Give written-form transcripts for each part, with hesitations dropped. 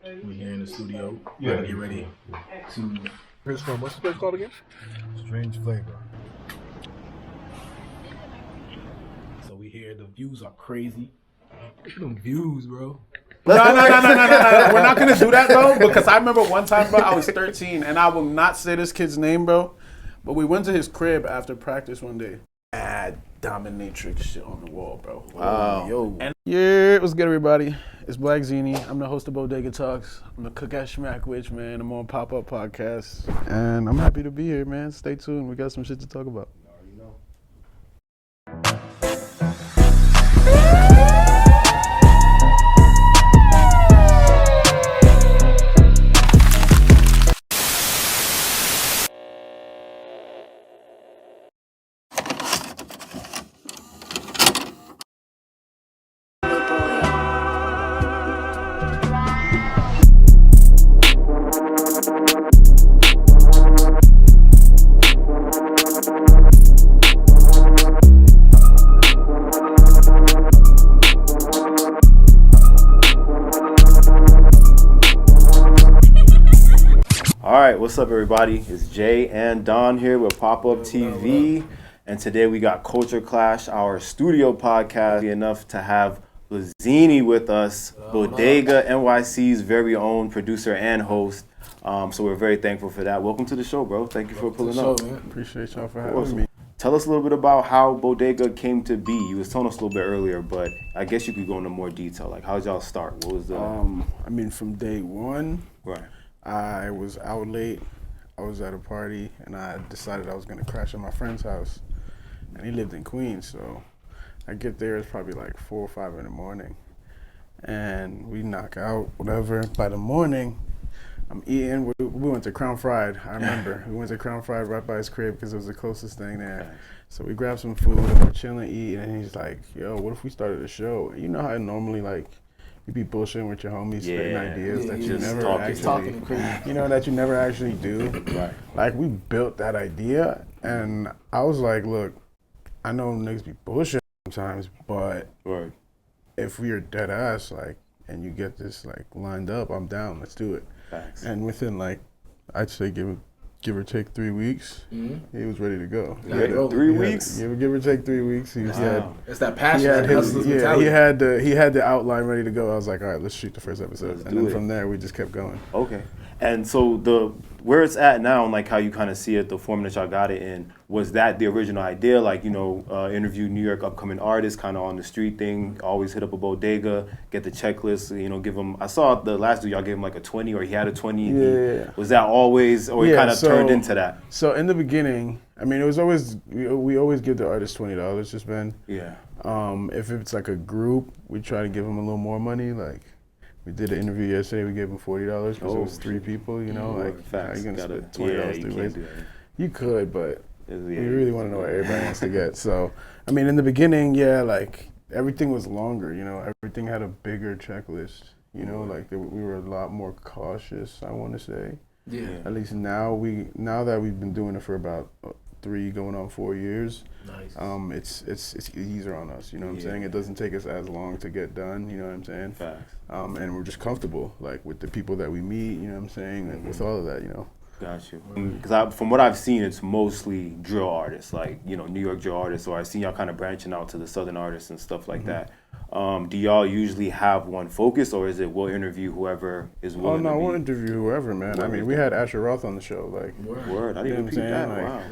We're here in the studio. Yeah. Get ready to. Here's from what's the place called again? Strange Flavor. So we hear the views are crazy. Look at them views, bro. No. We're not going to do that, though, because I remember one time, bro, I was 13, and I will not say this kid's name, bro, but we went to his crib after practice one day. Mad dominatrix shit on the wall, bro. Wow. Yo. And yeah, what's good, everybody? It's Bazini. I'm the host of Bodegatalks. I'm the cook at Shmackwich, man. I'm on Pop-Up Podcast, and I'm happy to be here, man. Stay tuned. We got some shit to talk about. What's up, everybody? It's Jay and Don here with Popuptv, and today we got Culture Clash, our studio podcast. Enough to have Bazini with us, Bodega NYC's very own producer and host. So we're very thankful for that. Welcome to the show, bro. Thank you for pulling up. Appreciate y'all for having me. Tell us a little bit about how Bodega came to be. You was telling us a little bit earlier, but I guess you could go into more detail. Like, how did y'all start? What was the? I mean, from day one, right. I was out late. I was at a party, and I decided I was going to crash at my friend's house. And he lived in Queens, so I get there, it's probably like 4 or 5 in the morning. And we knock out, whatever. By the morning, I'm eating. We went to Crown Fried, I remember. We went to Crown Fried right by his crib because it was the closest thing there. So we grabbed some food, and we're chilling, eating, and he's like, yo, what if we started a show? You know how I normally, like, you be bullshitting with your homies, spitting ideas that you never actually, you know, that you never actually do. Right. Like, we built that idea, and I was like, look, I know niggas be bullshitting sometimes, but if we are dead ass, like, and you get this, like, lined up, I'm down, let's do it. Thanks. And within, like, I'd say give or take 3 weeks, he was ready to go. Yeah, 3 weeks? Give or take 3 weeks. It's that passion. He had the outline ready to go. I was like, all right, let's shoot the first episode. And then from there, we just kept going. Okay. And so where it's at now and like how you kind of see it, the form that y'all got it in, was that the original idea? Like, you know, interview New York upcoming artists kind of on the street thing, always hit up a bodega, get the checklist, you know, give them, I saw the last dude, y'all gave him like a 20 or he had a 20. Yeah. Was that always, or it kind of turned into that? So in the beginning, I mean, it was always, we always give the artist $20 to spend. Yeah. If it's like a group, we try to give them a little more money, like, we did an interview yesterday. We gave them $40 because it was 3 people. You know, like how you gonna spend $20 3 ways? You could, but you really want to know what everybody wants to get. So, I mean, in the beginning, like everything was longer. You know, everything had a bigger checklist. You know, like we were a lot more cautious. I want to say. Yeah. At least now that we've been doing it for about 3 going on 4 years. Nice. It's easier on us, you know what I'm saying? It doesn't take us as long to get done, you know what I'm saying? Facts. And we're just comfortable, like, with the people that we meet, you know what I'm saying? And with all of that, you know? Got you. Because from what I've seen, it's mostly drill artists, like, you know, New York drill artists, or I've seen y'all kind of branching out to the southern artists and stuff like that. Do y'all usually have one focus, or is it we'll interview whoever is willing to be? We'll interview whoever, man. I mean, we had Asher Roth on the show, like. Word. I didn't repeat that. Wow.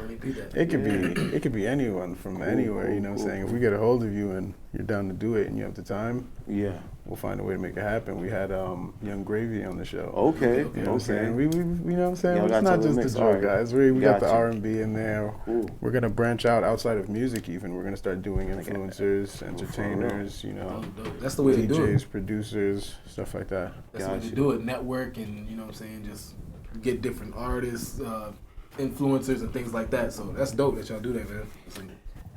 It could be anyone from anywhere, you know what I'm saying? If we get a hold of you and you're down to do it and you have the time, we'll find a way to make it happen. We had Young Gravy on the show. Okay. You know what I'm saying? We you know what I'm saying? Y'all It's not just the drill guys. We got the you. R&B in there. Cool. We're gonna branch out outside of music even. We're gonna start doing influencers, entertainers, you know. That's the way to do it. DJs, producers, stuff like that. That's the way to do it. Network and, you know what I'm saying, just get different artists, influencers and things like that. So that's dope that y'all do that, man.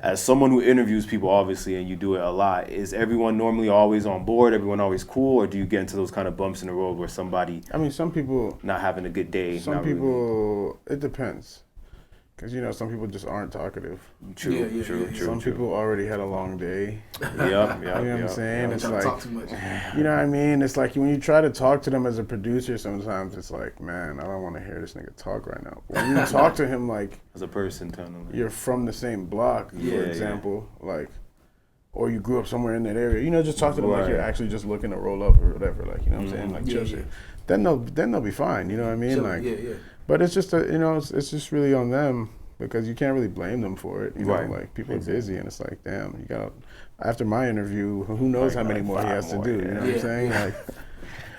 As someone who interviews people, obviously, and you do it a lot, is everyone normally always on board? Everyone always cool? Or do you get into those kind of bumps in the road where somebody... I mean, some people... Not having a good day? Some people... It depends. Because, you know, some people just aren't talkative. True. Some people already had a long day. Yep. You know what I'm saying? It's like, talk too much. you know what I mean? It's like when you try to talk to them as a producer, sometimes it's like, man, I don't want to hear this nigga talk right now. But when you talk to him like as a person, you're from the same block, for example, like, or you grew up somewhere in that area, you know, just talk to them like you're actually just looking to roll up or whatever, like, you know what I'm saying? Like, chill shit. Then they'll be fine, you know what I mean? Like, but it's just, you know, it's just really on them because you can't really blame them for it. You know, like, people are busy and it's like, damn, you got, after my interview, who knows how many more he has to do, you know what I'm saying? Like,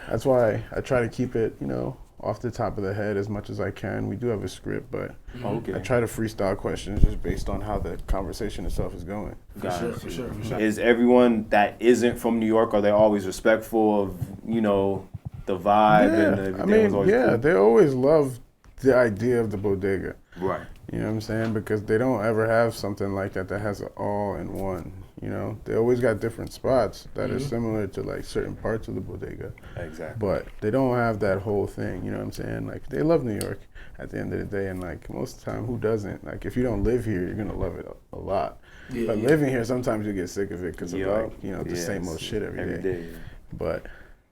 that's why I try to keep it, you know, off the top of the head as much as I can. We do have a script, but I try to freestyle questions just based on how the conversation itself is going. For sure. Is everyone that isn't from New York, are they always respectful of, you know, the vibe and everything? I mean, cool? they always love the idea of the bodega. Right. You know what I'm saying? Because they don't ever have something like that has it all in one. You know, they always got different spots that are similar to like certain parts of the bodega. Exactly. But they don't have that whole thing. You know what I'm saying? Like, they love New York at the end of the day, and like most of the time, who doesn't? Like, if you don't live here, you're gonna love it a lot. But living here, sometimes you get sick of it because of like, you know, the same old shit every day. But.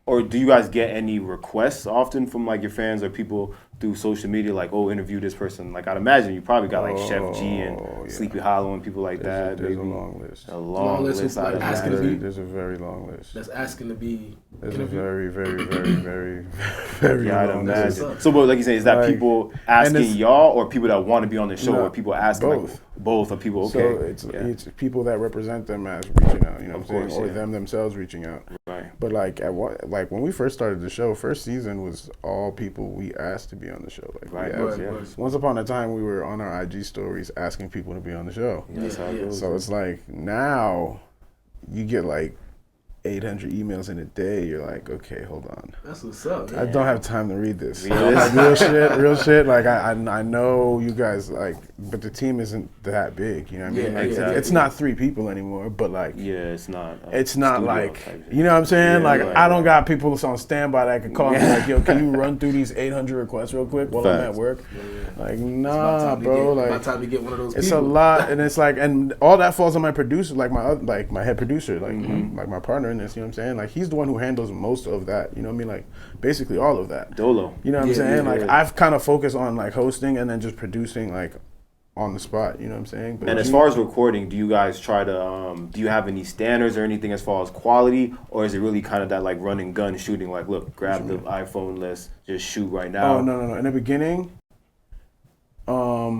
Or do you guys get any requests often from like your fans or people through social media, like, oh, interview this person? Like, I'd imagine you probably got like Chef G and Sleepy Hollow and people like that. There's a long list. A long list. Like asking to be. There's a very long list. That's asking to be. There's a very, very, very, very, very long list. So, but like you say, is that like, people asking y'all or people that want to be on the show, or people asking? Both. Like, both are people. Okay. So it's people that represent them as reaching out, you know what I'm saying, or them themselves reaching out. Right. But like when we first started the show, first season was all people we asked to be on the show. Like, once upon a time, we were on our IG stories asking people to be on the show. So it's like now you get like 800 emails in a day. You're like, okay, hold on. That's what's up. I don't have time to read this. Real shit. Like I know you guys like, but the team isn't that big. You know what I mean? Like, it's not 3 people anymore. But like, it's not. It's not like, you know what I'm saying? Like, I don't got people on standby that can call me like, yo, can you run through these 800 requests real quick while I'm at work? Like, nah, bro. Like, by the time you get one of those it's people. a lot, and it's like, and all that falls on my producer, like my head producer, like my partner in this. You know what I'm saying? Like, he's the one who handles most of that. You know what I mean? Like, basically all of that. Dolo. You know what I'm saying? Like, I've kind of focused on like hosting and then just producing like on the spot. You know what I'm saying? But and as far as recording, do you guys try to? Do you have any standards or anything as far as quality, or is it really kind of that like run and gun shooting? Like, look, grab the iPhone, let's just shoot right now. Oh no! In the beginning.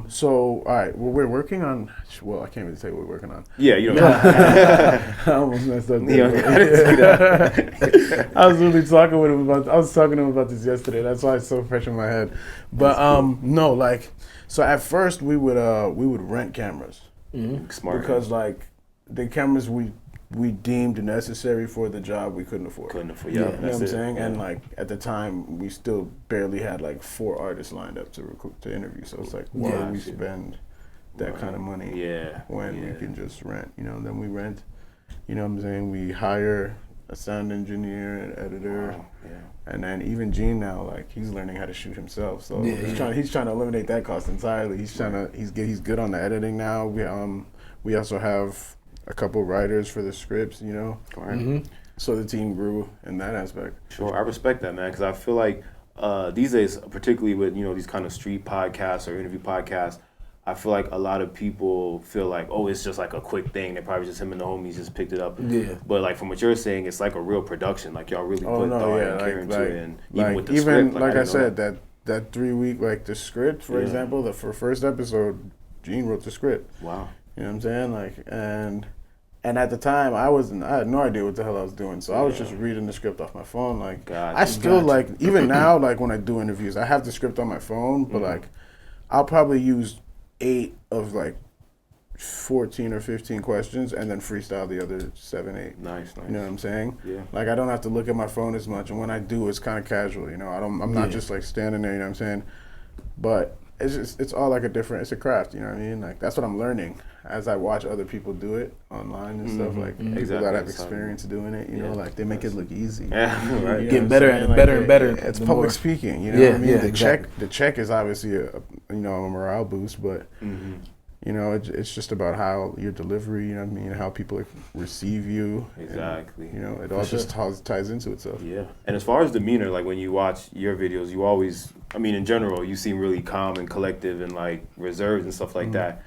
So, all right, well, we're working on, well, I can't really tell you what we're working on. Yeah, you know. I almost messed up there. I was really talking with him I was talking to him about this yesterday. That's why it's so fresh in my head. But, no, like, so at first we would rent cameras. Smart. Because, like, the cameras we deemed necessary for the job we couldn't afford. You know what I'm saying? Yeah. And like at the time, we still barely had like 4 artists lined up to interview. So it's like, why would we spend that kind of money when we can just rent? You know, then we rent. You know what I'm saying? We hire a sound engineer, an editor, and then even Gene now, like he's learning how to shoot himself. So he's trying to eliminate that cost entirely. He's good on the editing now. We also have a couple writers for the scripts, you know. So the team grew in that aspect. Sure, I respect that, man, because I feel like these days, particularly with, you know, these kind of street podcasts or interview podcasts, I feel like a lot of people feel like, oh, it's just like a quick thing. They probably just him and the homies just picked it up. Yeah. But like from what you're saying, it's like a real production. Like y'all really put thought and care into it, and even with the script. Like I said, that 3 week, like the script, for example, for first episode, Gene wrote the script. Wow. You know what I'm saying? Like, and at the time, I had no idea what the hell I was doing. So I was just reading the script off my phone. Like, I still like, even now, like when I do interviews, I have the script on my phone, but like, I'll probably use 8 of like 14 or 15 questions and then freestyle the other 7, 8. Nice. You know what I'm saying? Yeah. Like, I don't have to look at my phone as much, and when I do, it's kind of casual. You know, I'm not just like standing there. You know what I'm saying? But it's all like it's a craft, you know what I mean? Like that's what I'm learning as I watch other people do it online and stuff, like people that have experience doing it, you know, like they make it look easy. Yeah, right. Getting better and better and better. It's public speaking, you know what I mean? The check is obviously a morale boost, but you know, it's just about how your delivery, you know what I mean, how people receive you. Exactly. And, you know, it all just ties into itself. Yeah. And as far as demeanor, like when you watch your videos, you always, I mean, in general, you seem really calm and collective and like reserved and stuff like that.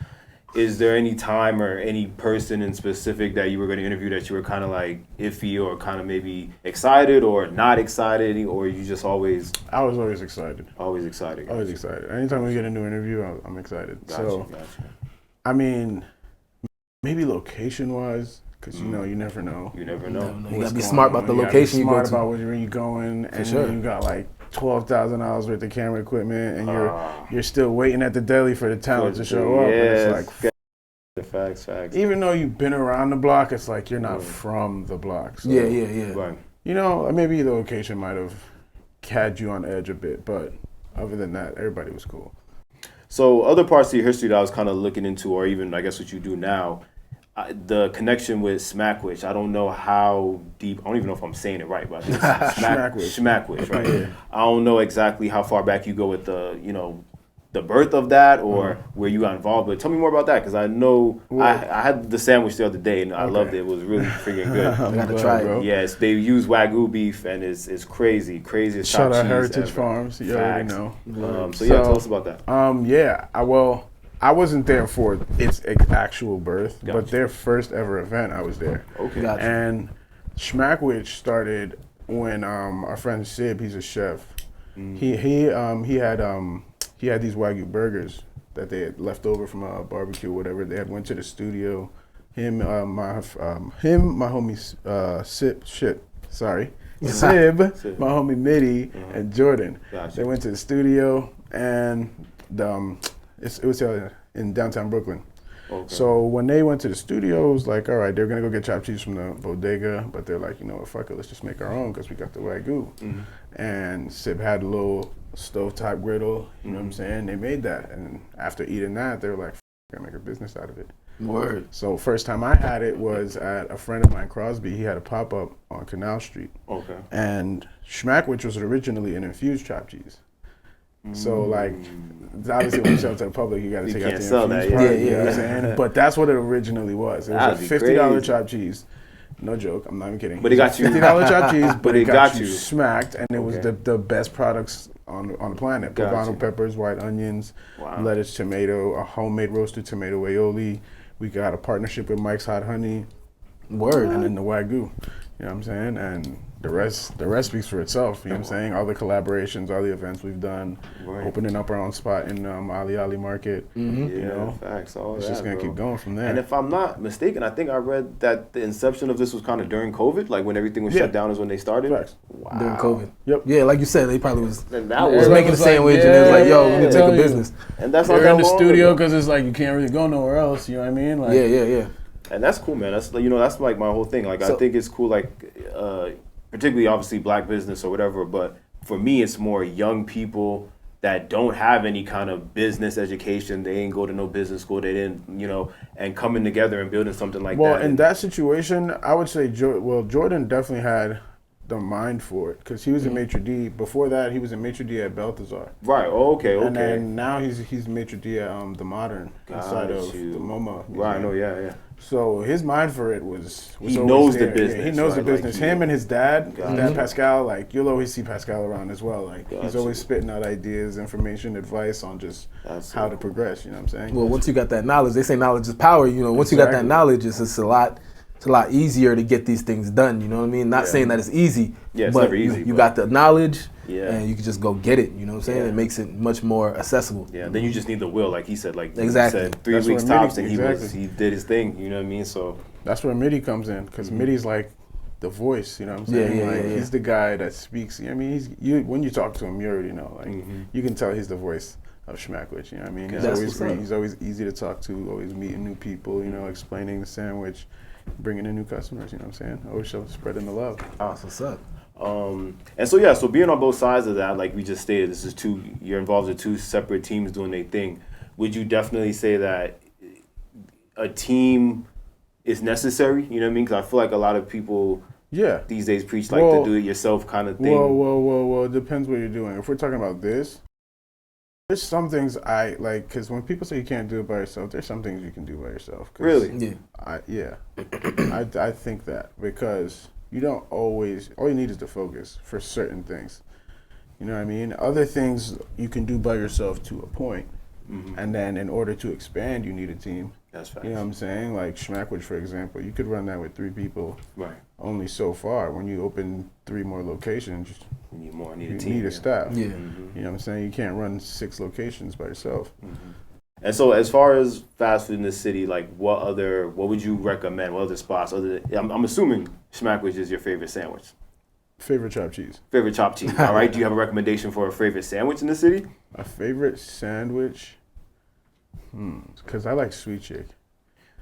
Is there any time or any person in specific that you were going to interview that you were kind of like iffy or kind of maybe excited or not excited, or you just always? I was always excited. Always excited. Always excited. Anytime we get a new interview, I'm excited. Gotcha. I mean, maybe location-wise, because you know, you never know. You never know. You gotta be smart about the location you go to. Smart about where you're going, and sure. you got like $12,000 worth of camera equipment, and you're still waiting at the deli for the talent to show up. And it's like facts. Even though you've been around the block, it's like you're not from the block. So, Yeah. Right. You know, maybe the location might have had you on edge a bit, but other than that, everybody was cool. So other parts of your history that I was kind of looking into, or even I guess what you do now, the connection with Shmackwich. I don't know how deep. I don't even know if I'm saying it right, but I think it's Shmackwich, right? Yeah. I don't know exactly how far back you go with the birth of that or where you got involved. But tell me more about that, because I know I had the sandwich the other day and I loved it. It was really freaking good. I gotta try it, bro. Yes, they use Wagyu beef and it's crazy. Shout out Heritage Farms. You already know. So tell us about that. I wasn't there for its actual birth, but their first ever event, I was there. Okay. Gotcha. And Shmackwich started when our friend Sib, he's a chef. He had these Wagyu burgers that they had left over from a barbecue or whatever. They had went to the studio. My homie Sib, my homie Mitty, and Jordan. Gotcha. They went to the studio, and it was in downtown Brooklyn. Okay. So when they went to the studio, it was like, all right, they're gonna go get chopped cheese from the bodega, but they're like, you know what, fuck it, let's just make our own because we got the Wagyu. And Sib had a little stovetop griddle, you know what I'm saying? They made that, and after eating that, they were like, we're gonna make a business out of it. Word. So first time I had it was at a friend of mine, Crosby. He had a pop-up on Canal Street. Okay. And Shmackwich was originally an infused chopped cheese. So like, obviously when you sell it to the public, you got to take out the infused part. You know what I'm saying? But that's what it originally was. It was a $50 chopped cheese. No joke, I'm not even kidding. But it got you $50 chopped cheese, but it got you smacked, and it was Okay. the best products on the planet. Got Poblano you. peppers, white onions, Wow. lettuce, tomato, a homemade roasted tomato aioli. We got a partnership with Mike's Hot Honey. Word. And then the Wagyu. You know what I'm saying? And the rest speaks for itself. You know what I'm saying? All the collaborations, all the events we've done, Right. opening up our own spot in Ali Market. Yeah, You know, facts. All it's that, just gonna bro. keep going from there. And if I'm not mistaken, I think I read that the inception of this was kind of during COVID, like when everything was shut down is when they started. Facts. Wow. During COVID. Yep. Yeah, like you said, they probably was And that was making a sandwich and it was like, yo, we need to take a business. And that's not They're that in the long studio ago. because it's like you can't really go nowhere else. You know what I mean? Like, Yeah. And that's cool, man. That's that's like my whole thing. Like I So- think it's cool, like particularly obviously black business or whatever. But for me, it's more young people that don't have any kind of business education. They ain't go to no business school. They didn't, and coming together and building something like that. Well, in that situation, I would say Jordan definitely had the mind for it because he was in maitre d'. Before that, he was in maitre d' at Balthazar. Right. Oh, okay. And then now he's maitre d' at the Modern inside of the MoMA. Right. No. Yeah. So his mind for it was He always knows the there. business, Yeah, he knows right? the business. Like, Him and his dad, Pascal, like you'll always see Pascal around as well. Like he's always spitting out ideas, information, advice on just how to progress. You know what I'm saying? Well, once you got that knowledge, they say knowledge is power. Once you got that knowledge, it's a lot easier to get these things done. You know what I mean? Not saying that it's easy, it's but never easy. You got the knowledge, Yeah. and you can just go get it. You know what I'm saying? Yeah. It makes it much more accessible. Yeah. Then you just need the will, like he said. Like Exactly. he said, 3 That's weeks where tops, Mitty- and he did his thing. You know what I mean? So That's where Mitty comes in because Mitty's like the voice. You know what I'm saying? Yeah. He's the guy that speaks. I mean, when you talk to him, you already know. Like you can tell he's the voice of Shmackwich. You know what I mean? He's always easy to talk to. Always meeting new people. Explaining the sandwich, bringing in new customers. You know what I'm saying? Always spreading the love. Oh, what's up? And so being on both sides of that, like we just stated, you're involved in two separate teams doing their thing. Would you definitely say that a team is necessary? You know what I mean? Because I feel like a lot of people these days preach the do-it-yourself kind of thing. Well, it depends what you're doing. If we're talking about this, there's some things I like, because when people say you can't do it by yourself, there's some things you can do by yourself. Really? Yeah. I think that, because you don't always, all you need is to focus for certain things. You know what I mean? Other things you can do by yourself to a point. Mm-hmm. And then in order to expand, you need a team. That's facts. You know what I'm saying? Like Shmackwich, for example, you could run that with 3 people. Right. Only so far. When you open 3 more locations, you need more. You need a staff. Yeah. Mm-hmm. You know what I'm saying? You can't run 6 locations by yourself. Mm-hmm. And so, as far as fast food in the city, like what would you recommend? What other spots? I'm assuming Shmackwich is your favorite sandwich. Favorite chopped cheese. Favorite chopped cheese. All right. Do you have a recommendation for a favorite sandwich in the city? A favorite sandwich? Because I like sweet chick.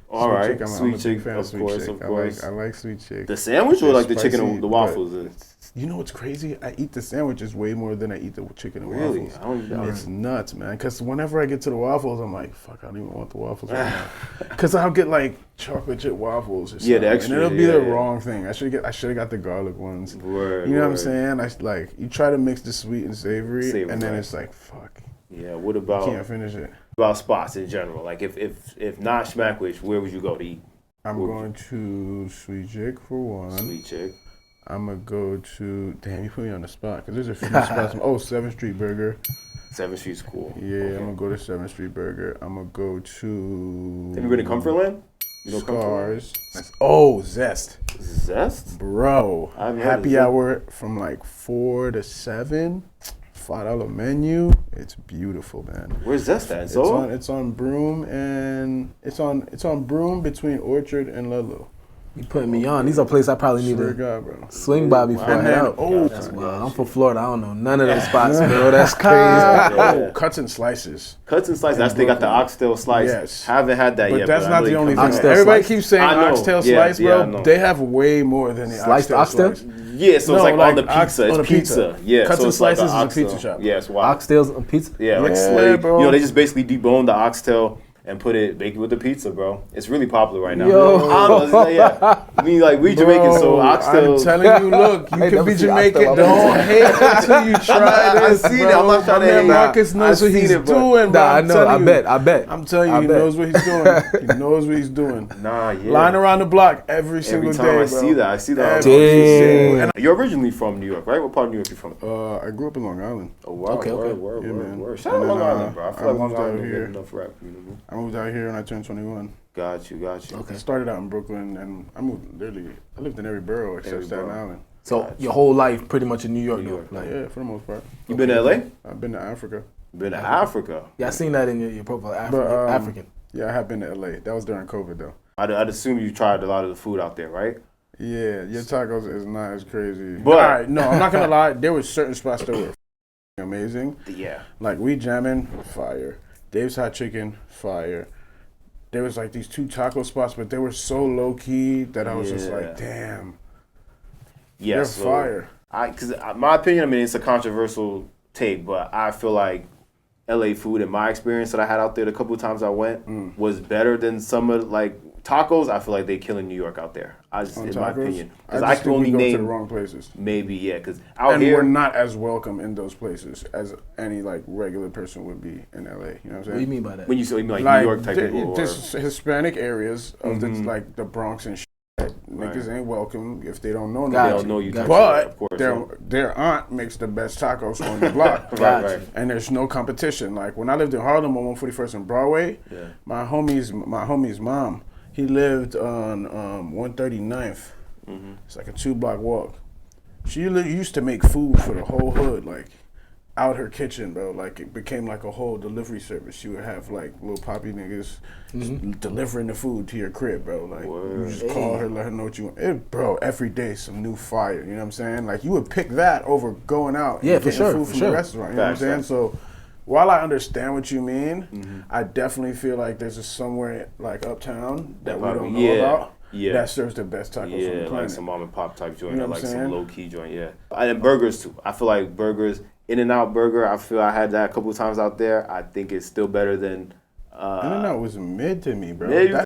All right, I'm a big fan of sweet chick. course. I like sweet chick. The sandwich or like the chicken spicy, and the waffles? You know what's crazy? I eat the sandwiches way more than I eat the chicken and waffles. It's nuts, man. Because whenever I get to the waffles, I'm like, fuck, I don't even want the waffles right now. Because I'll get like chocolate chip waffles or something. Yeah, the extra. And it'll be the wrong thing. I should have got the garlic ones. Word, you know what I'm saying? You try to mix the sweet and savory, and then it's like, fuck. Yeah, what about? You can't finish it. About spots in general, like if not Shmackwich, where would you go to eat? I'm going to Sweet Chick for one. Sweet Chick. I'm going to go to, damn, you put me on the spot, because there's a few spots. 7th Street Burger. 7th Street's cool. Yeah, okay. I'm going to go to 7th Street Burger. I'm going to go to... Have you been to Comfortland? You know Scars. Oh, Zest. Zest? Bro. Happy hour from like 4 to 7. $5 menu. It's beautiful, man. Where's Zest at? It's on Broome, and it's on Broome between Orchard and Ludlow. You putting me on. These are places I probably need to swing by before I head out. That's wild. I'm from Florida. I don't know none of those spots, bro. That's crazy. Cuts and Slices. Cuts and Slices. They got the oxtail slice. Yes. Haven't had that yet. But that's not the only thing. Oxtail Everybody slice. keeps saying oxtail slice, bro. They have way more than the oxtail slice. Yeah, so it's like on the pizza. It's pizza. Yeah, Cuts and Slices is a oxtail. pizza shop. Yeah, it's wild. Oxtails on pizza? Yeah, like slave. Bro. You know, they just basically debone the oxtail and bake it with the pizza, bro. It's really popular right now. I mean, like, we Jamaican, so oxtail. I'm telling you, look, you can be Jamaican. Don't hate until you try this, I seen it. I'm not trying to hate. Marcus knows what he's doing, bro. I know. I bet. I'm telling you, he knows what he's doing. He knows what he's doing. Nah, yeah. Lying around the block every single day, bro. I see that. Damn. You're originally from New York, right? What part of New York are you from? I grew up in Long Island. Oh, wow. Okay. Word. Shout out Long Island, bro. I feel like Long Island don't get enough rap. I moved out here when I turned 21. Got you. Okay. I started out in Brooklyn, and I lived in every borough except Staten Island. So your whole life pretty much in New York. Yeah, for the most part. You been to LA? I've been to Africa. Been to Africa? Yeah, I seen that in your profile. African. Yeah, I have been to LA. That was during COVID, though. I'd assume you tried a lot of the food out there, right? Yeah, your tacos is not as crazy. But all right, no, I'm not gonna lie. There were certain spots that were amazing. Yeah. Like We Jammin', fire. Dave's Hot Chicken, fire. There was like these 2 taco spots, but they were so low key that I was just like, damn. Yeah, they're fire. Because my opinion, I mean, it's a controversial take, but I feel like LA food, in my experience that I had out there the couple of times I went, was better than some of tacos. I feel like they killing New York out there. My opinion, because I can only name to the wrong places. Maybe because here we're not as welcome in those places as any regular person would be in LA. You know what I'm saying? What do you mean by that? When you say New York type people, there's Hispanic areas of the Bronx and shit. Niggas ain't welcome if they don't know nobody. They don't know you. But their aunt makes the best tacos on the block. Right. And there's no competition. Like when I lived in Harlem on 141st and Broadway, my homie's mom, he lived on 139th. It's like a 2-block walk. She used to make food for the whole hood, out her kitchen, bro. It became like a whole delivery service. She would have little poppy niggas delivering the food to your crib, bro. You just call her, let her know what you want. Bro, every day some new fire. You know what I'm saying? You would pick that over going out and getting food from the restaurant. You know what I'm saying? So while I understand what you mean, I definitely feel like there's somewhere uptown that we don't know about. that serves the best tacos on the planet. Like some mom and pop type joint, You know or what like I'm some saying? low key joint. Yeah, and burgers too. I feel like burgers, In-N-Out Burger. I feel I had that a couple of times out there. I think it's still better than. In-N-Out was mid to me, bro. The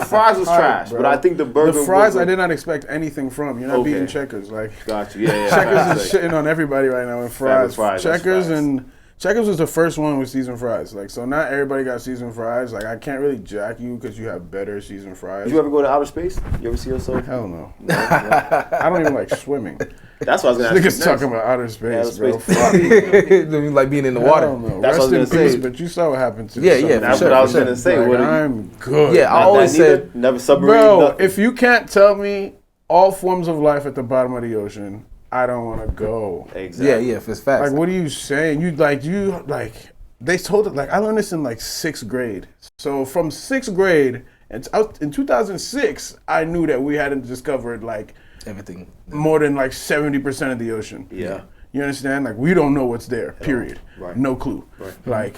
fries was trash, but I think the burger. The fries, I did not expect anything from. You're not beating Checkers, like. Got you. Yeah. Checkers is shitting on everybody right now with fries. Checkers fries. Checkers was the first one with seasoned fries. Like, so not everybody got seasoned fries. Like, I can't really jack you because you have better seasoned fries. Did you ever go to outer space? You ever see yourself? Hell no. I don't even like swimming. That's what I was gonna ask. Niggas talking about outer space, bro. Like being in the water. That's what I was gonna say. But you saw what happened to Yeah, that's what I was gonna say. Like, I'm good. Yeah, I always said, never submarine. Bro, nothing. if you can't tell me all forms of life at the bottom of the ocean, I don't want to go. Exactly. Yeah, if it's fast. Like, what are you saying? They told it, like, I learned this in like 6th grade. So from 6th grade, in 2006, I knew that we hadn't discovered like everything, more than like 70% of the ocean. Yeah. You understand? Like, we don't know what's there, period. Right. No clue. Right. Like,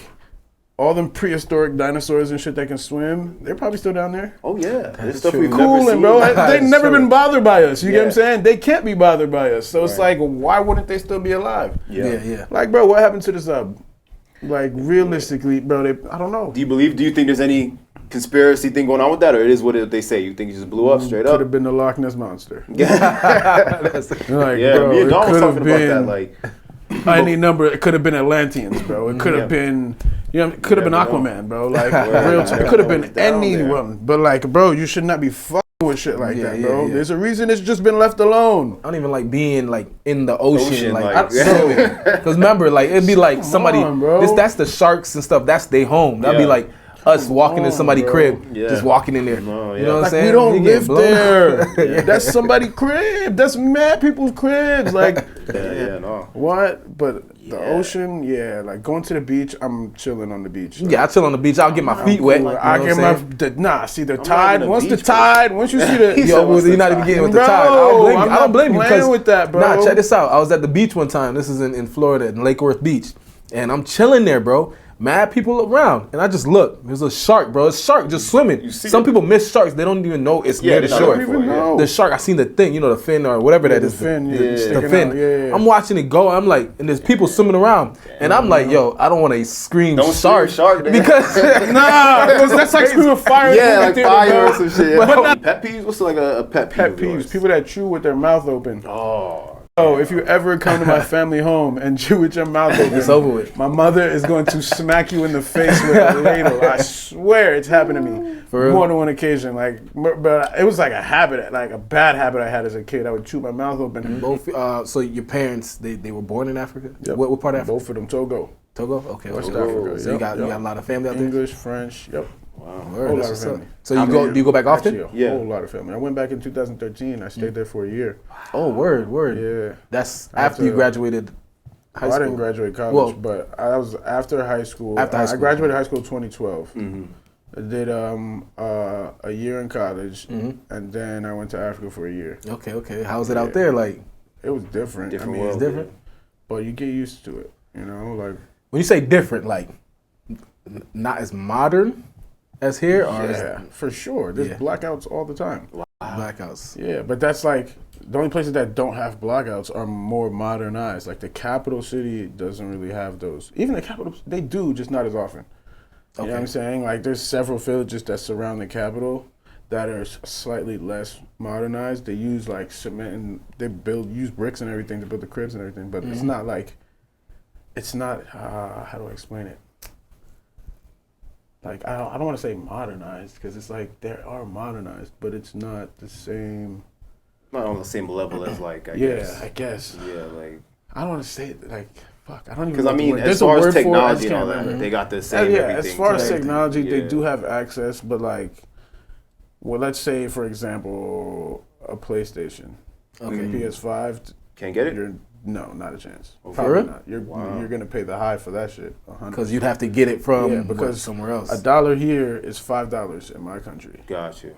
all them prehistoric dinosaurs and shit that can swim, they're probably still down there. Oh yeah, there's stuff we've Cool, never and seen. bro, they've never been bothered by us. You get what I'm Yeah. saying? They can't be bothered by us. So it's like, why wouldn't they still be alive? Yeah. Like, bro, what happened to this? Like, realistically, bro, I don't know. Do you think there's any conspiracy thing going on with that, or it is what they say? You think it just blew up straight up? Could have been the Loch Ness Monster. Yeah, Like, yeah. bro, Me and it Don was could have talking about that. been Like, any number. It could have been Atlanteans, bro. It could have been, it could have been Aquaman, bro. Like, real talk. It could have been anyone. But like, bro, you should not be fucking with shit like that, bro. Yeah. There's a reason it's just been left alone. I don't even like being like in the ocean, like, because remember, like it'd be like somebody. on, bro. That's the sharks and stuff. That's their home. That'd be like us walking in somebody's crib, just walking in there. No, You know what I'm Like, saying? we don't You get live blown. there. That's somebody's crib. That's mad people's cribs. Like, no. what? But the ocean, like going to the beach, I'm chilling on the beach. Yeah, I chill on the beach. I'll get my feet wet. I get see the tide. Once you see the You're not even getting with the Bro, tide. I don't blame you playing because with that, bro. Nah, check this out. I was at the beach one time. This is in Florida, in Lake Worth Beach, and I'm chilling there, bro. Mad people around, and I just look. There's a shark, bro. It's a shark just swimming. Some people miss sharks. They don't even know it's near the shore. The shark, I seen the thing, the fin or whatever that is. The fin, the fin. I'm watching it go. I'm like, and there's people swimming around, and I'm like, yo, I don't want to scream shark because that's like screaming fire. Yeah, like fire or some shit. But pet peeves. What's like a pet peeve? Pet peeves. People that chew with their mouth open. Oh, if you ever come to my family home and chew with your mouth open, it's over with. My mother is going to smack you in the face with a ladle. I swear it's happened to me more than one occasion. Like, but it was like a habit, like a bad habit I had as a kid. I would chew my mouth open. Both. So your parents, they were born in Africa? Yep. What part of Africa? Both of them, Togo. Okay. West Africa. So you got a lot of family out there? English, French, yep. Wow. Whole lot of family. So do you go back often? Actually, a whole lot of family. I went back in 2013. I stayed there for a year. Oh, word. Yeah. That's after you graduated high school. I didn't graduate college, but I was after high school. I graduated high school in 2012. I did a year in college, and then I went to Africa for a year. Okay. How's it out there? Like, it was different. Different I mean, world, it's different. But you get used to it. Like when you say different, like not as modern as here, or for sure. There's blackouts all the time. Blackouts. Yeah, but that's like the only places that don't have blackouts are more modernized. Like the capital city doesn't really have those. Even the capital, they do, just not as often. You know what I'm saying? Like there's several villages that surround the capital that are slightly less modernized. They use like cement and they use bricks and everything to build the cribs and everything. But it's not like, how do I explain it? Like, I don't want to say modernized, because it's like, they are modernized, but it's not the same. Not on the same level as like, I guess. I guess. Yeah, like. I don't want to say it, like, fuck, I don't even Because know. I mean, as far as technology and all that, they got the same everything. As far as technology, they do have access, but like, well, let's say, for example, a PlayStation. PS5. Can't get it? No, not a chance. Probably not. You're going to pay the high for that shit. Because you'd have to get it from because somewhere else. $1 here is $5 in my country. Got you.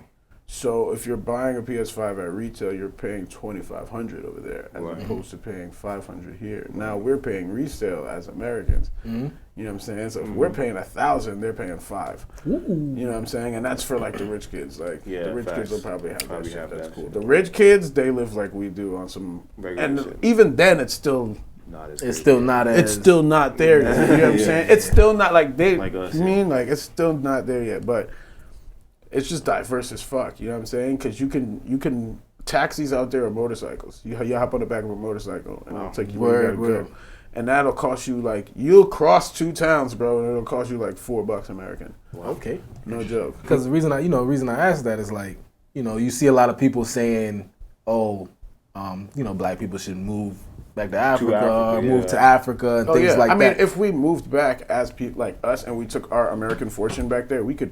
So if you're buying a PS5 at retail, you're paying $2,500 over there, as opposed to paying $500 here. Now we're paying resale as Americans. You know what I'm saying? So if we're paying $1,000, they're paying $500. You know what I'm saying? And that's for like the rich kids. Like the rich kids will probably have that shit. That's cool. The rich kids, they live like we do on some regular shit. Even then, it's still. It's still not there yet. You know what I'm saying? It's still not like they like us, like it's still not there yet, but it's just diverse as fuck. You know what I'm saying? Because you can taxis out there or motorcycles. You hop on the back of a motorcycle and it'll take you where you gotta go. And that'll cost you like you'll cross 2 towns, bro, and it'll cost you like $4 American. Okay, no joke. Because the reason I asked that is like you see a lot of people saying, black people should move back to Africa, move to Africa and things like that. I mean, if we moved back as people like us and we took our American fortune back there, we could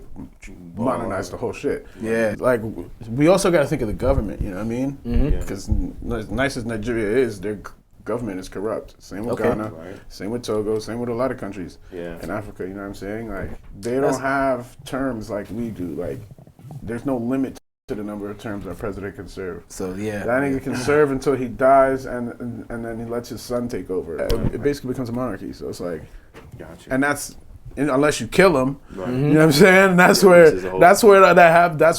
modernize the whole shit. Yeah. Like, we also got to think of the government, you know what I mean? Because as nice as Nigeria is, their government is corrupt. Same with Ghana, same with Togo, same with a lot of countries in Africa, you know what I'm saying? Like, they don't have terms like we do. Like, there's no limit to the number of terms our president can serve. So that nigga can serve until he dies, and then he lets his son take over. It basically becomes a monarchy. So it's like, and that's unless you kill him. You know what I'm saying? That's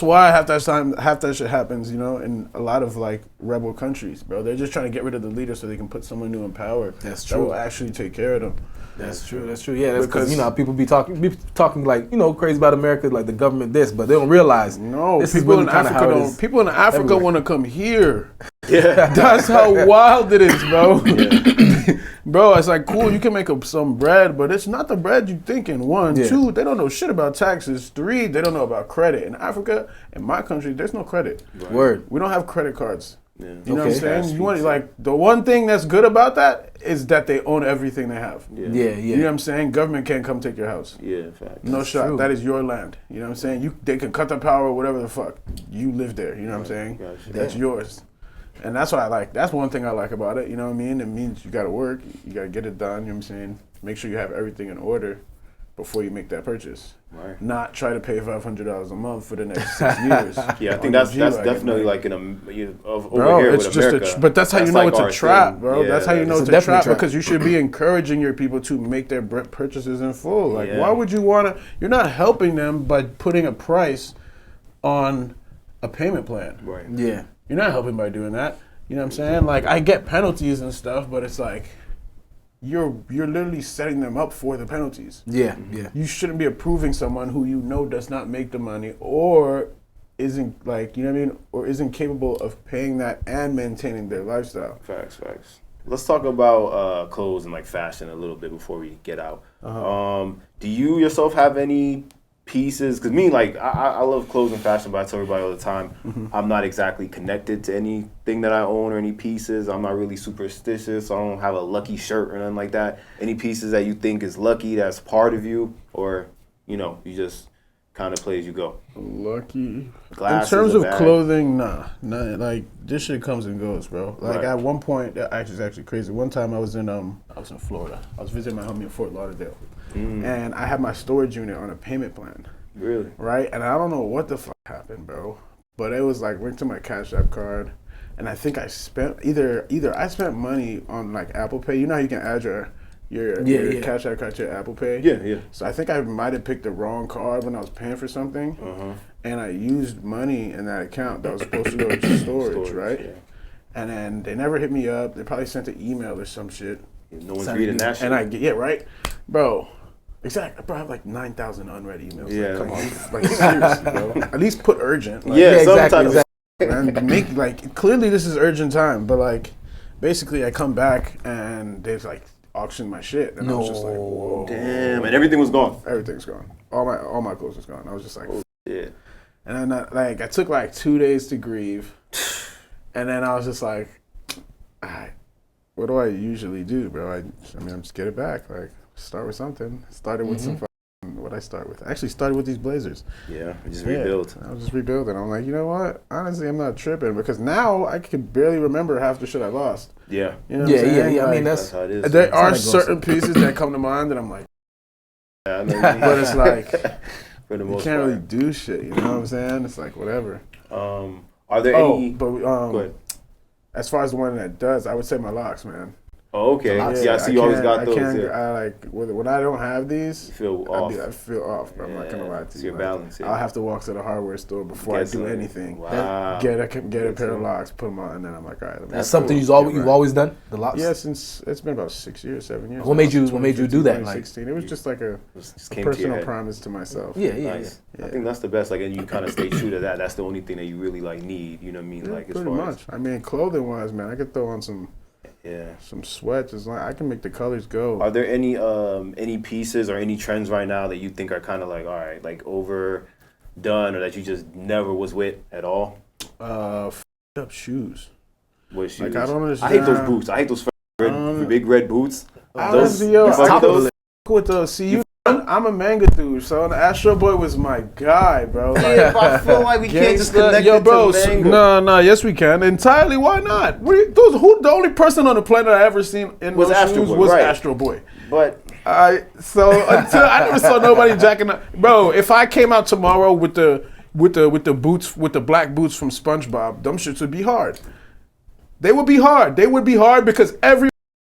why half that shit happens. You know, in a lot of like rebel countries, bro. They're just trying to get rid of the leader so they can put someone new in power. That's true. That will actually take care of them. That's true. Yeah, that's because people be talking like crazy about America, like the government this, but they don't realize people in Africa want to come here. Yeah, that's how wild it is, bro. Bro, it's like cool. You can make up some bread, but it's not the bread you thinking. 1, 2, they don't know shit about taxes. 3, they don't know about credit. In Africa, in my country, there's no credit. Word. We don't have credit cards. Yeah. You know what I'm saying? You want like the one thing that's good about that is that they own everything they have. Yeah. You know what I'm saying? Government can't come take your house. Yeah, fact. No shot. True. That is your land. You know what I'm saying? They can cut the power or whatever the fuck. You live there. You know what I'm saying? Gotcha. That's yours. And that's what I like. That's one thing I like about it. You know what I mean? It means you got to work. You got to get it done. You know what I'm saying? Make sure you have everything in order before you make that purchase. Right. Not try to pay $500 a month for the next 6 years. Yeah, I think that's definitely like over here with America. But that's how you know it's a trap, bro. Yeah, that's how you know it's a trap because you should be encouraging your people to make their purchases in full. Like, why would you want to? You're not helping them by putting a price on a payment plan. Right. Yeah. You're not helping by doing that. You know what I'm saying? Like, I get penalties and stuff, but it's like you're literally setting them up for the penalties. Yeah. You shouldn't be approving someone who you know does not make the money or isn't like, you know what I mean, or isn't capable of paying that and maintaining their lifestyle. Facts. Let's talk about clothes and like fashion a little bit before we get out. Do you yourself have any pieces? Because me, like, I love clothes and fashion, but I tell everybody all the time, I'm not exactly connected to anything that I own or any pieces. I'm not really superstitious. I don't have a lucky shirt or nothing like that. Any pieces that you think is lucky that's part of you, or, you just kind of play as you go? Lucky. Glasses, in terms of clothing, nah. Like, this shit comes and goes, bro. Like, at one point, it's actually crazy. One time I was in Florida. I was visiting my homie in Fort Lauderdale. And I had my storage unit on a payment plan. Really? Right? And I don't know what the fuck happened, bro. But it was like linked to my Cash App card. And I think I spent either I spent money on like Apple Pay. You know how you can add your Cash App card to your Apple Pay? Yeah. So I think I might have picked the wrong card when I was paying for something. And I used money in that account that was supposed to go to storage, right? Yeah. And then they never hit me up. They probably sent an email or some shit. No one's reading that shit. And right? Bro. Exactly. I have like 9,000 unread emails. Yeah. Like, come on. Like, seriously, bro. At least put urgent. Like, exactly. And make, like, clearly this is urgent time, but, like, basically I come back and they've, like, auctioned my shit. And I was just like, whoa. Damn. And everything was gone. Everything's gone. All my clothes was gone. I was just like, yeah. And then, I took, like, 2 days to grieve. And then I was just like, all right, what do I usually do, bro? I just get it back. Like, start with something. Started with some what I start with. I actually started with these blazers. Yeah, just rebuild. I was just rebuilding. I'm like, you know what? Honestly, I'm not tripping because now I can barely remember half the shit I lost. Yeah. You know what I'm saying? Yeah. Like, I mean, that's how it is. There are certain pieces that come to mind that I'm like, but it's like, for the most you can't part. really do shit. You know what I'm saying? It's like, whatever. Are there any? But Go ahead. as far as the one that does, I would say my locks, man. Oh, okay. Yeah, I see you always got those. I like when I don't have these. You feel off. I feel off, but I'm not gonna lie to you. Your balance. I'll have to walk to the hardware store before I do anything. Wow. Get a pair of locks, put them on, and then I'm like, all right. That's something you've always done. The locks. Yeah, since it's been about 6 years, 7 years. What made you do that? 2016. It was just like a personal promise to myself. Yeah. I think that's the best. Like, and you kind of stay true to that. That's the only thing that you really like need. You know what I mean? Yeah, like, as pretty far much. I mean, clothing wise, man, I could throw on some sweats. It's like I can make the colors go. Are there any pieces or any trends right now that you think are kind of like, all right, like overdone, or that you just never was with at all? Up shoes. What shoes? Like, I don't understand. I hate those boots. I hate those big red boots. With the I'm a manga dude, so the Astro Boy was my guy, bro. Like, I feel like we can't just connect it to manga. No, yes we can. Entirely, why not? The only person on the planet I ever seen in those shoes was Astro Boy. But until I never saw nobody jacking up. Bro, if I came out tomorrow with the boots, with the black boots from SpongeBob, them shits would be hard. They would be hard. They would be hard because every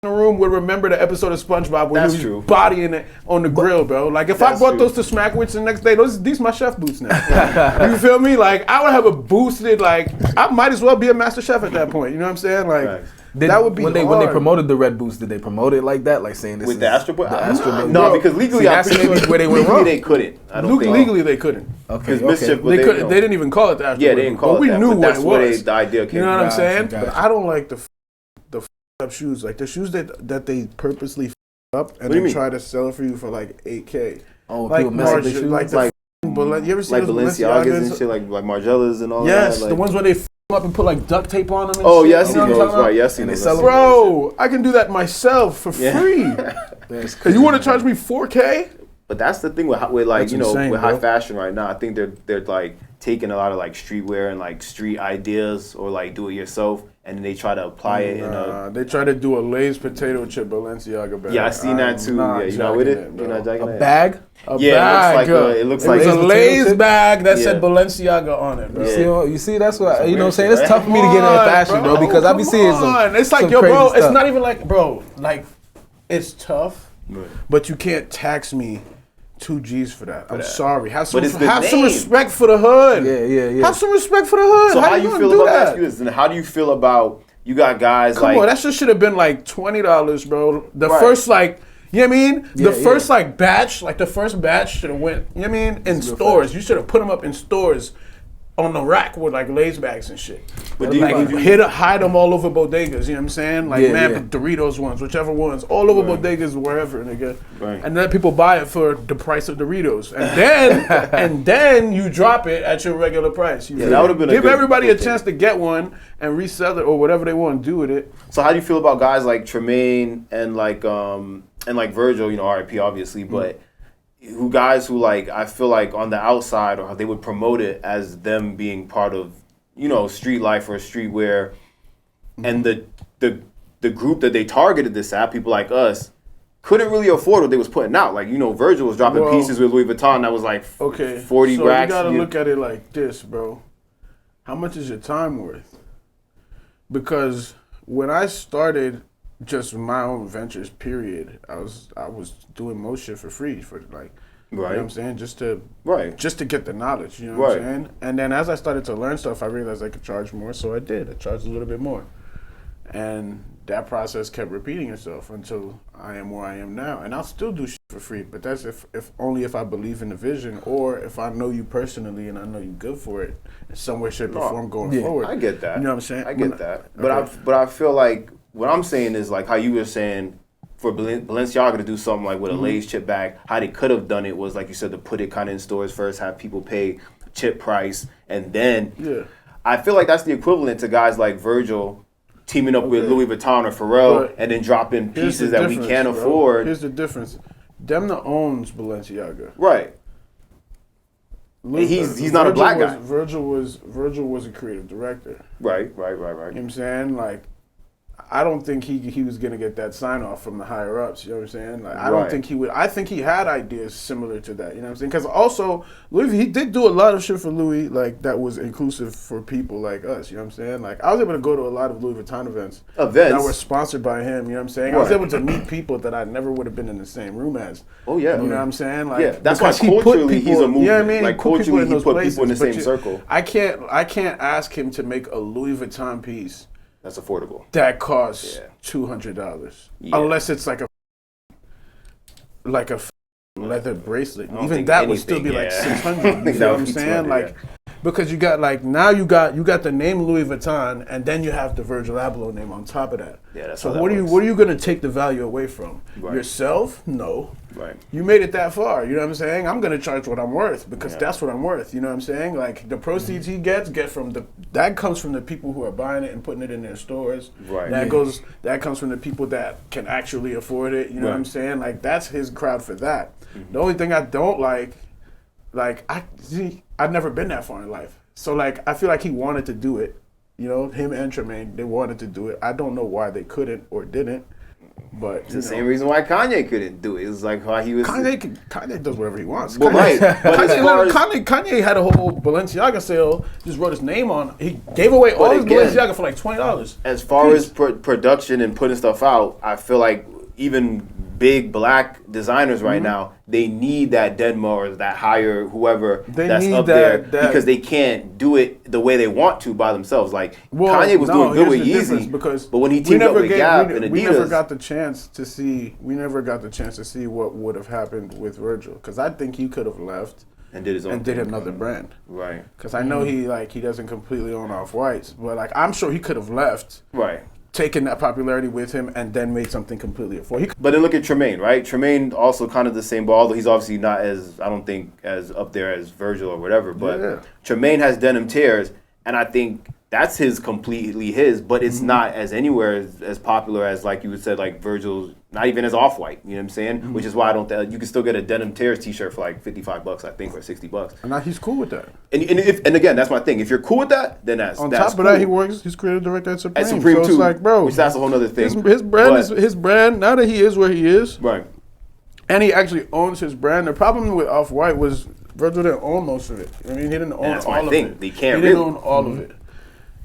in the room would remember the episode of SpongeBob where he was bodying it on the grill, bro. Like, if I brought those to Shmackwich the next day, these my chef boots now. You feel me? Like, I would have a boosted, like, I might as well be a master chef at that point. You know what I'm saying? Like, that would be hard. When they promoted the red boots, did they promote it like that? Like, saying this with the Astro Boy? No, because legally, I'm pretty sure where they went wrong. They couldn't. I don't think. Legally, they couldn't. Okay. They didn't even call it the Astro Boy. Yeah, they didn't call it that. We knew what it was. The idea came. You know what I'm saying? But I don't like the up shoes, like the shoes that they purposely up and then try to sell for you for like $8K. Oh, like people mess with the shoes? Like you ever see like those Balenciagas and shit, like Margielas and all that? Yes, the ones where they up and put like duct tape on them and shit. Yes, you know those, right, yes, and they sell them. Bro, I can do that myself for free. And you want to charge me $4K? But that's the thing with like, that's insane, with high fashion right now. I think they're like taking a lot of like streetwear and like street ideas or like do it yourself, and then they try to apply it they try to do a Lay's potato chip Balenciaga bag. Yeah, I seen that too. Yeah, you're not with it? You're not jacking a bag? Bag. It looks like a Lay's bag that said Balenciaga on it, bro. Yeah. You see, that's what you know what I'm saying? It's tough for me to get into fashion, bro, because I be seeing it's like, yo, bro, it's not even like, bro, like, it's tough, but you can't tax me 2 G's for that. I'm sorry. Have some respect for the hood. Yeah. Have some respect for the hood. So how you feel about that? And how do you feel about you got guys Come on, that shit should have been like $20, bro. The first like, you know what I mean? The first like batch, like the first batch should have went, you know what I mean? In stores. You should have put them up in stores on the rack with like Lay's bags and shit. But hide them all over bodegas, you know what I'm saying? Like, the Doritos ones, whichever ones, all over bodegas, wherever, nigga. Right. And then people buy it for the price of Doritos. And then you drop it at your regular price. That would have been Give everybody a chance to get one and resell it or whatever they want to do with it. So how do you feel about guys like Tremaine and like Virgil, RIP obviously, but who like I feel like on the outside, or they would promote it as them being part of street life or streetwear, and the group that they targeted this at, people like us, couldn't really afford what they was putting out. Like, Virgil was dropping pieces with Louis Vuitton that was like 40 so racks. You gotta look at it like this, bro. How much is your time worth? Because when I started just my own ventures, period, I was doing most shit for free for like, you know what I'm saying, just to get the knowledge, you know what I'm saying. And then as I started to learn stuff, I realized I could charge more, so I did. I charged a little bit more, and that process kept repeating itself until I am where I am now. And I'll still do shit for free, but that's if only if I believe in the vision, or if I know you personally and I know you good for it in some way, shape, or form going forward. I get that. You know what I'm saying? I get that. But I feel like what I'm saying is like how you were saying for Balenciaga to do something like with a Lay's chip bag, how they could have done it was, like you said, to put it kind of in stores first, have people pay chip price, and then I feel like that's the equivalent to guys like Virgil teaming up with Louis Vuitton or Pharrell and then dropping pieces that we can't afford. Here's the difference. Demna owns Balenciaga. Right. He's not a black guy. Virgil was a creative director. Right. You know what I'm saying? Like, I don't think he was gonna get that sign off from the higher ups. You know what I'm saying? Like, I don't think he would. I think he had ideas similar to that. You know what I'm saying? Because also Louis, he did do a lot of shit for Louis, like that was inclusive for people like us. You know what I'm saying? Like, I was able to go to a lot of Louis Vuitton events that were sponsored by him. You know what I'm saying? I was able to meet people that I never would have been in the same room as. Oh yeah, you know what I'm saying? Like, that's why culturally he's a movement. Yeah, I mean, like culturally he put people in the same circle. I can't ask him to make a Louis Vuitton piece. That's affordable. That costs $200, unless it's like a leather bracelet. Even that would still be like $600. You know what I'm saying? Like, because you got like now you got the name Louis Vuitton, and then you have the Virgil Abloh name on top of that. Yeah, that's so what are you gonna take the value away from? Yourself? No. Right. You made it that far. You know what I'm saying? I'm gonna charge what I'm worth because that's what I'm worth. You know what I'm saying? Like the proceeds he gets from that comes from the people who are buying it and putting it in their stores. Right. That comes from the people that can actually afford it. You know what I'm saying? Like that's his crowd for that. The only thing I don't I've never been that far in life. So like I feel like he wanted to do it. You know, him and Tremaine, they wanted to do it. I don't know why they couldn't or didn't. But it's the same reason why Kanye couldn't do it. It was like why he was. Kanye does whatever he wants. Well, Kanye had a whole Balenciaga sale. Just wrote his name on. He gave away all his Balenciaga for like $20. As far as production and putting stuff out, I feel like even big black designers right now, they need that Denma or that higher whoever that's up there because they can't do it the way they want to by themselves. Like Kanye was doing good with Yeezy, but when he teamed up with Gap and Adidas, we never got the chance to see what would have happened with Virgil because I think he could have left and did his own did another brand. Right. Because I know he doesn't completely own Off-Whites, but like I'm sure he could have left. Right. Taken that popularity with him and then made something completely affordable. But then look at Tremaine, right? Tremaine also kind of the same, but although he's obviously not as, I don't think, as up there as Virgil or whatever, but Tremaine has denim tears, and I think that's completely his, but it's not as anywhere as popular as, like you would say, like Virgil's, not even as Off-White, you know what I'm saying? Which is why I don't, you can still get a denim tears t-shirt for like $55, I think, or $60. And now he's cool with that. And again, that's my thing. If you're cool with that, then that's on top of that, he's creative director at Supreme. At Supreme so too, it's like, bro, which that's a whole other thing. His brand, now that he is where he is, right, and he actually owns his brand. The problem with Off-White was Virgil didn't own most of it. I mean, he didn't own all of it. He didn't own all of it.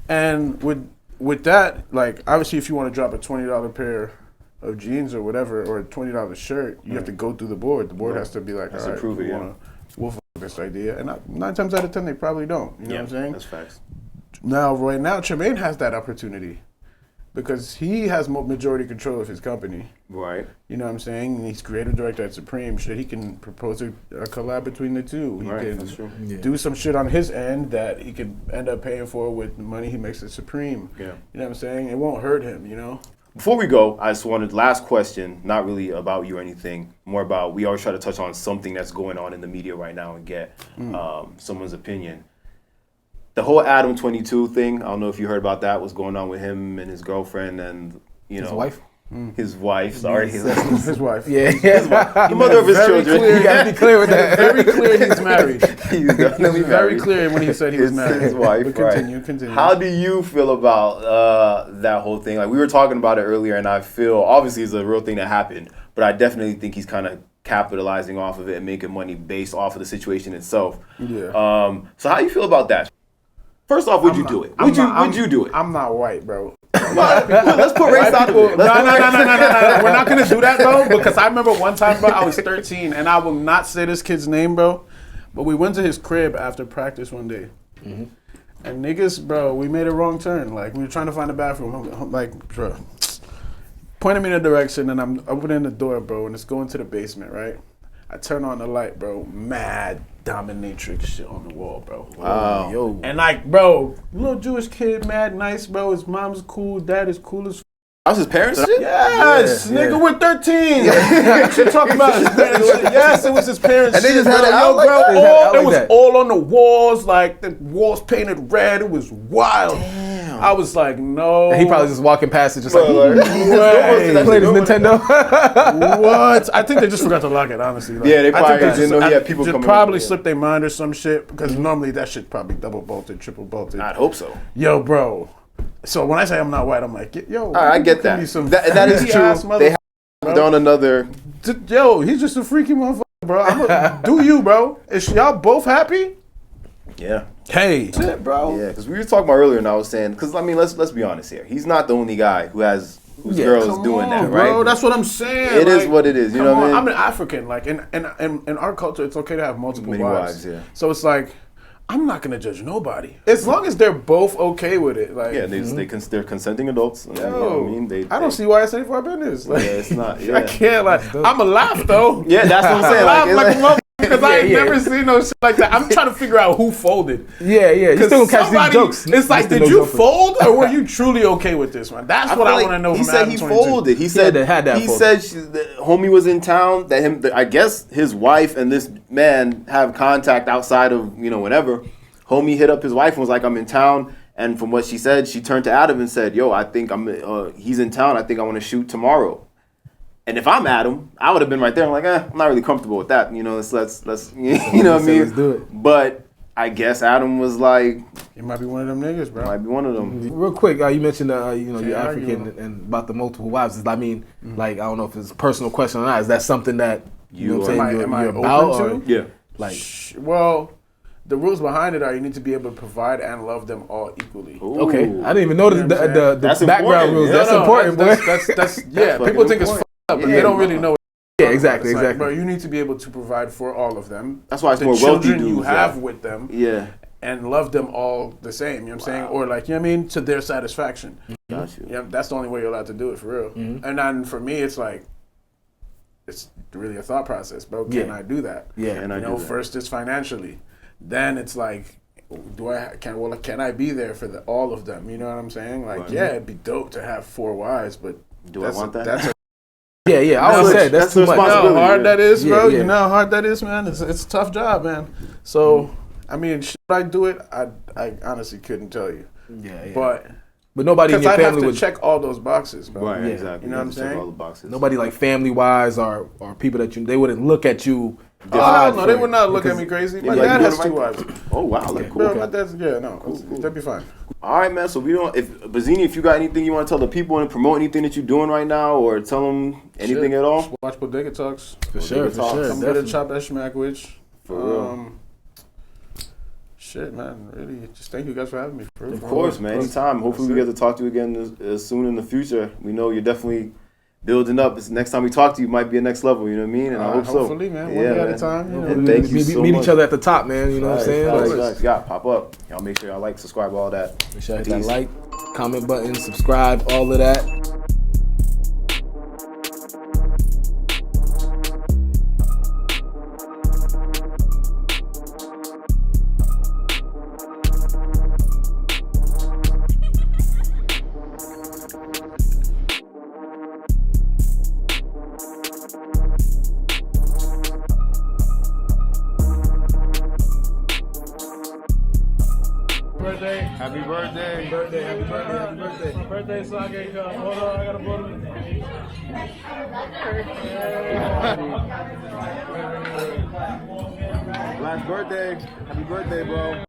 And with that, like obviously, if you want to drop a $20 pair of jeans or whatever, or a $20 shirt, you have to go through the board. The board has to be like, all right, we'll f this idea. And 9 times out of 10, they probably don't. You know what I'm saying? That's facts. Right now, Tremaine has that opportunity because he has majority control of his company. Right. You know what I'm saying? And he's creative director at Supreme. Shit, he can propose a collab between the two. He can do some shit on his end that he could end up paying for with the money he makes at Supreme. Yeah. You know what I'm saying? It won't hurt him, you know? Before we go, I just wanted, last question, not really about you or anything, more about, we always try to touch on something that's going on in the media right now and get someone's opinion. The whole Adam 22 thing, I don't know if you heard about that, what's going on with him and his girlfriend and, you know. His wife? His wife, sorry. His wife. Yeah. His wife. The mother of his children. You gotta be clear with that. Very clear he's married. He's definitely very clear when he said he was married. His wife, but continue. How do you feel about that whole thing? Like, we were talking about it earlier, and I feel, obviously it's a real thing that happened, but I definitely think he's kind of capitalizing off of it and making money based off of the situation itself. Yeah. So how do you feel about that? First off, would you do it? Would you do it? I'm not white, bro. Let's put race out of it. No. We're not gonna do that, bro. Because I remember one time, bro, I was 13, and I will not say this kid's name, bro. But we went to his crib after practice one day, and niggas, bro, we made a wrong turn. Like we were trying to find a bathroom. I'm like, bro, pointed me in a direction, and I'm opening the door, bro, and it's going to the basement, right? I turn on the light, bro. Mad dominatrix shit on the wall, bro. Wow. Yo. And like, bro, little Jewish kid, mad nice, bro. His mom's cool, dad is cool as. That's his parents' shit? Yes, nigga, we're 13. What you talking about? His parents shit. Yes, it was his parents' shit. And they just had it bro. out like that? It was all on the walls, like the walls painted red. It was wild. Damn. I was like, no. And he probably just walking past it, just like, played his Nintendo. What? I think they just forgot to lock it, honestly. Like, yeah, they probably didn't know he had people coming. Probably slipped their mind or some shit because normally that shit probably double bolted, triple bolted. I'd hope so. Yo, bro. So when I say I'm not white, I'm like, yo, I get that. That is true. They have done another. Yo, he's just a freaky motherfucker, bro. Do you, bro? Is y'all both happy? Yeah. Hey, Shit, bro. Yeah, because we were talking about earlier, and I was saying, because I mean, let's be honest here. He's not the only guy whose girl is doing that, right? Bro, that's what I'm saying. It is what it is. You know what I mean? I'm an African. Like in our culture, it's okay to have multiple Many wives, yeah. So it's like, I'm not gonna judge nobody as long as they're both okay with it. Like, Yeah, they're consenting adults. You know what I mean? I don't see why it's any of our business. Like, Yeah, it's not. Yeah. I can't. Like, I'm a laugh though. Yeah, that's what I'm saying. Laugh Like, like a motherfucker because I ain't Yeah. never seen no shit like that. I'm trying to figure out who folded. yeah. You still gonna catch these jokes. It's like, did you fold or were you truly okay with this one? That's what I want to know. He from said Adam he 22. folded. He said he said the homie was in town. I guess his wife and this man have contact outside of whenever. Homie hit up his wife and was like, "I'm in town." And from what she said, she turned to Adam and said, "Yo, I think he's in town. I think I want to shoot tomorrow." And if I'm Adam, I would have been right there. I'm like, I'm not really comfortable with that. Let's you know what I mean? Let's do it. But I guess Adam was like, He might be one of them niggas, bro. might be one of them. Real quick, you mentioned you're Can't African argue. and about the multiple wives. I mean, like, I don't know if it's a personal question or not. Is that something that you know what I'm saying? Am I you're open about? to? Or, Yeah. like, Well, the rules behind it are you need to be able to provide and love them all equally. okay, Ooh. I didn't even notice You know what I'm saying? the That's background important. rules. Yeah, That's no, important, boy. That's yeah. fucking People think it's important. fucked up, but Yeah, they don't really know. Yeah, exactly, It's like, exactly. bro, you need to be able to provide for all of them. That's why it's the more wealthy children you dudes, have yeah. with them, Yeah. and love them all the same. You know what I'm saying? Or like, you know what I mean, to their satisfaction. Got you. Yeah, that's the only way you're allowed to do it for real. And then for me, it's like, it's really a thought process, bro. Can Yeah. I do that? Yeah. And I You do know, that. first it's financially, then it's like, can I be there for all of them? You know what I'm saying? Like, Right. yeah, it'd be dope to have 4 wives, but Do I want that? That's Yeah. I always said that's the too much. you know how responsibility, hard yeah. that is, bro. Yeah. You know how hard that is, man. It's a tough job, man. So, I mean, should I do it? I honestly couldn't tell you, Yeah. but nobody in because your I'd have family to would check all those boxes, bro. Right, Yeah. exactly. You know what I'm have to check saying? all the boxes. nobody like family wise or people that they wouldn't look at you. Oh, hell no, they would not look at because- me crazy. Yeah, My like, dad you has doing 2 right? wives. Oh wow, like cool. Bro, my dad's that'd be fine. All right, man. So we don't. If Bazini, if you got anything you want to tell the people and promote anything that you're doing right now, or tell them anything Shit. at all. Watch Bodegatalks. For sure. Talks. Come get a chop at Shmackwich. For real. Shit, man. Really, just thank you guys for having me. For real. Of course, man. Anytime. Hopefully, we get to talk to you again as soon in the future. We know you're definitely building up. This next time we talk to you might be a next level. You know what I mean? And I hope so. Hopefully, man. One day at a time. You know. And thank you so meet much. each other at the top, man. You know what I'm saying? Facts, Like, facts. Yeah, pop up. Y'all make sure y'all like, subscribe, all that. make sure you hit that Peace. like, comment button, subscribe, all of that. Birthday. Happy birthday. Happy birthday. Birthday, so I can't come. Hold on, I gotta blow the. Last birthday. Happy birthday, bro.